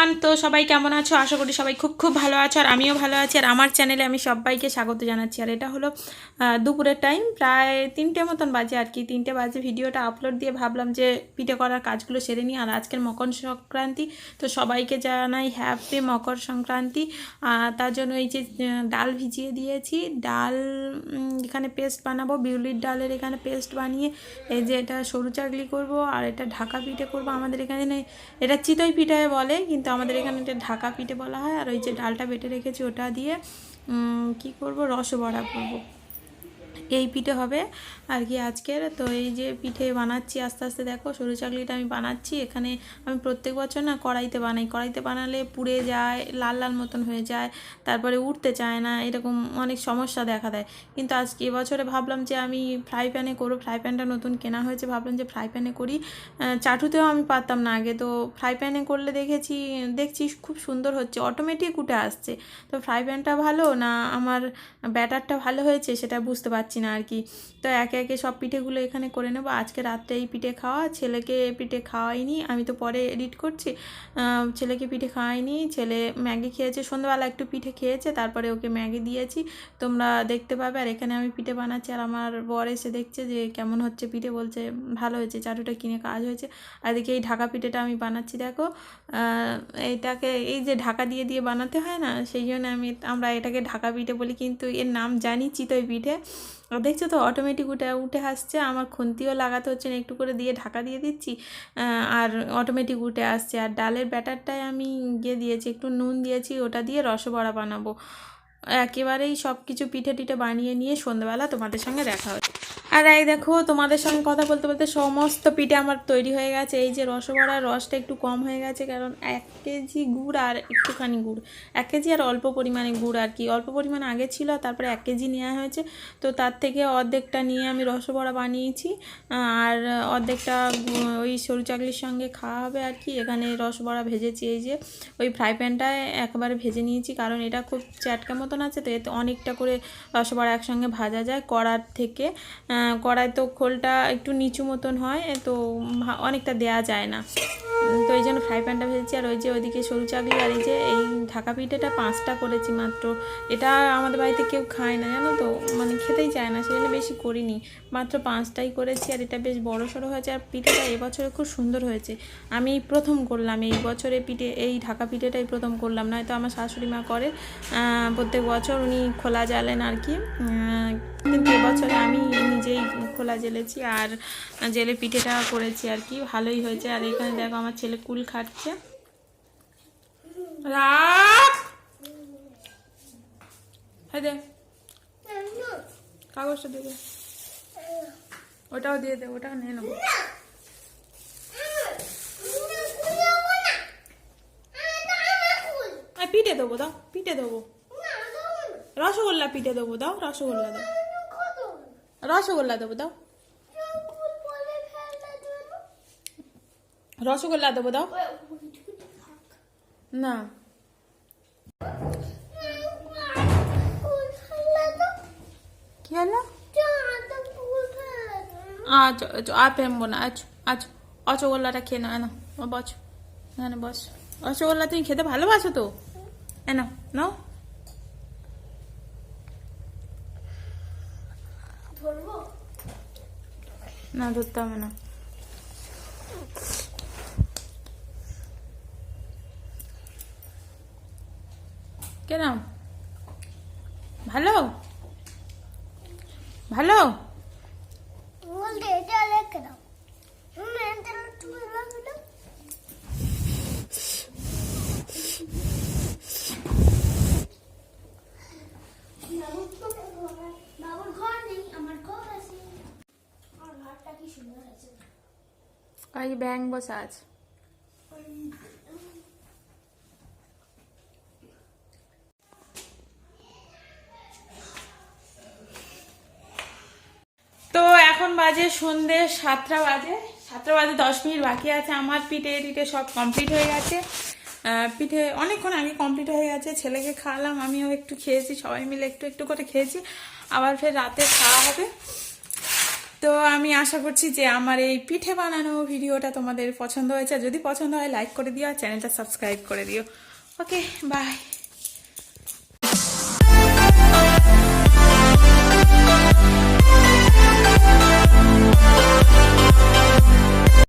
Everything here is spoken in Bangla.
এভরিওয়ান, তো সবাই কেমন আছো? আশা করি সবাই খুব খুব ভালো আছো, আর আমিও ভালো আছি। আর আমার চ্যানেলে আমি সবাইকে স্বাগত জানাচ্ছি। আর এটা হলো দুপুরের টাইম, প্রায় 3টে মতন বাজে আর কি। 3টে বাজে ভিডিওটা আপলোড দিয়ে ভাবলাম যে পিঠে করার কাজগুলো সেরে নিই। আর আজকের মকর সংক্রান্তি, তো সবাইকে জানাই হ্যাপি মকর সংক্রান্তি। তার জন্য এই যে ডাল ভিজিয়ে দিয়েছি, ডাল এখানে পেস্ট বানাবো, বিউলির ডালের এখানে পেস্ট বানিয়ে এই যে এটা সরু চাকলি করব, আর এটা ঢাকা পিঠে করব। আমাদের এখানে এটা চিতই পিঠে বলে, কিন্তু আমাদের এখানে এটা ঢাকা পিঠে বলা হয়। আর ওই যে ডালটা বেটে রেখেছি ওটা দিয়ে কি করব, রসবড়া করব। এই পিঠে হবে আর কি আজকের। তো এই যে পিঠে বানাচ্ছি আস্তে আস্তে, দেখো সরু চাকলিটা আমি বানাচ্ছি। এখানে আমি প্রত্যেক বছর না কড়াইতে বানাই, কড়াইতে বানালে পুড়ে যায়, লাল লাল মতন হয়ে যায়, তারপরে উঠতে চায় না, এরকম অনেক সমস্যা দেখা দেয়। কিন্তু আজকে এবছরে ভাবলাম যে আমি ফ্রাই প্যানে করবো। ফ্রাই প্যানটা নতুন কেনা হয়েছে, ভাবলাম যে ফ্রাই প্যানে করি। চাটুতেও আমি পারতাম না আগে, তো ফ্রাই প্যানে করলে দেখছি খুব সুন্দর হচ্ছে, অটোমেটিক উঠে আসছে। তো ফ্রাই প্যানটা ভালো না আমার ব্যাটারটা ভালো হয়েছে সেটা বুঝতে পারছি না আর কি। তো একে একে সব পিঠেগুলো এখানে করে নেবো। আজকে রাত্রে এই পিঠে খাওয়া, ছেলেকে পিঠে খাওয়াইনি, আমি তো পরে এডিট করছি। ছেলেকে পিঠে খাওয়াইনি, ছেলে ম্যাগি খেয়েছে, সন্ধ্যাবেলা একটু পিঠে খেয়েছে, তারপরে ওকে ম্যাগি দিয়েছি, তোমরা দেখতে পাবে। আর এখানে আমি পিঠে বানাচ্ছি, আর আমার বর এসে দেখছে যে কেমন হচ্ছে পিঠে, বলছে ভালো হয়েছে, চাটুটা কিনে কাজ হয়েছে। আর এদিকে এই ঢাকা পিঠেটা আমি বানাচ্ছি, দেখো এইটাকে এই যে ঢাকা দিয়ে দিয়ে বানাতে হয় না, সেই জন্য আমরা এটাকে ঢাকা পিঠে বলি, কিন্তু এর নাম জানি চিতই পিঠে। দেখছো তো অটোমেটিক উঠে আসছে, আমার খুন্তিও লাগাতে হচ্ছে না, একটু করে দিয়ে ঢাকা দিয়ে দিচ্ছি আর অটোমেটিক উঠে আসছে। আর ডালের ব্যাটারটায় আমি দিয়েছি, একটু নুন দিয়েছি, ওটা দিয়ে রসবড়া বানাবো। একেবারেই সব কিছু পিঠে টিঠে বানিয়ে নিয়ে সন্ধ্যাবেলা তোমাদের সঙ্গে দেখা হচ্ছে। আর এই দেখো তোমাদের সঙ্গে কথা বলতে বলতে সমস্ত পিঠে আমার তৈরি হয়ে গেছে। এই যে রসবড়ার রসটা একটু কম হয়ে গেছে, কারণ 1 কেজি গুড় আর একটুখানি গুড়, 1 কেজি আর অল্প পরিমাণে গুড় আর কি, অল্প পরিমাণে আগে ছিল, তারপরে 1 কেজি নেওয়া হয়েছে। তো তার থেকে অর্ধেকটা নিয়ে আমি রসবড়া বানিয়েছি, আর অর্ধেকটা ওই সরু চাকলির সঙ্গে খাওয়া হবে আর কি। এখানে রসবড়া ভেজেছি, এই যে ওই ফ্রাই প্যানটায় একবারে ভেজে নিয়েছি, কারণ এটা খুব চ্যাটকা মতন আছে, তো এতে অনেকটা করে রসবড়া একসঙ্গে ভাজা যায় কড়ার থেকে। কড়াই তো খোলটা একটু নিচু মতন হয়, তো অনেকটা দেয়া যায় না, তো এই জন্য ফ্রাই প্যানটা ভেজেছি। আর ওই যে ওইদিকে সরু চাকলি, আর এই যে এই ঢাকা পিঠেটা 5টা করেছি মাত্র। এটা আমাদের বাড়িতে কেউ খায় না জানো তো, মানে খেতেই চায় না, সেই জন্য বেশি করিনি, মাত্র 5টাই করেছি। আর এটা বেশ বড় সড়ো হয়েছে, আর পিঠেটা এবছরে খুব সুন্দর হয়েছে। আমি প্রথম করলাম এই বছরে পিঠে, এই ঢাকা পিঠেটাই প্রথম করলাম, নয়তো আমার শাশুড়ি মা করে প্রত্যেক বছর, উনি খোলা জ্বালেন আর কি। কিন্তু এবছরে আমি নিজেই খোলা জ্বেলেছি আর জেলে পিঠেটা করেছি আর কি, ভালোই হয়েছে। আর এখানে দেখো আমার ছেলে কুল খাচ্ছে, কাগজটা দিয়ে দে, ওটাও দিয়ে দে, ওটাও নিয়ে নেবো। পিঠে দেবো, দাও পিঠে দেবো, রসগোল্লা পিঠে দেবো, দাও রসগোল্লা দাও, রসগোল্লা দেবো, দাও রসগোল্লা দেবো, দাও না। কি হলো? আচ্ছা আর ফেলবো না, আচ্ছা আচ্ছা, রসগোল্লাটা খেয়ে নাও, এনো বস, এখানে বস। রসগোল্লা তুমি খেতে ভালোবাসো তো, এনো নাও। না ধরতে হবে না, কেন ভালো ভালো ব্যাং বসে আছে। তো এখন বাজে সন্ধ্যে 7টা বাজে, 10 মিনিট বাকি আছে। আমার পিঠে টিঠে সব কমপ্লিট হয়ে গেছে, পিঠে অনেকক্ষণ আগে কমপ্লিট হয়ে গেছে। ছেলেকে খাওয়ালাম, আমিও একটু খেয়েছি, সবাই মিলে একটু একটু করে খেয়েছি, আবার ফের রাতে খাওয়া হবে। তো তো আমি আশা করছি যে আমার এই পিঠে বানানো ভিডিওটা তোমাদের পছন্দ হয়েছে। যদি পছন্দ হয় লাইক করে দিও আর চ্যানেলটা সাবস্ক্রাইব করে দিও। ওকে, বাই।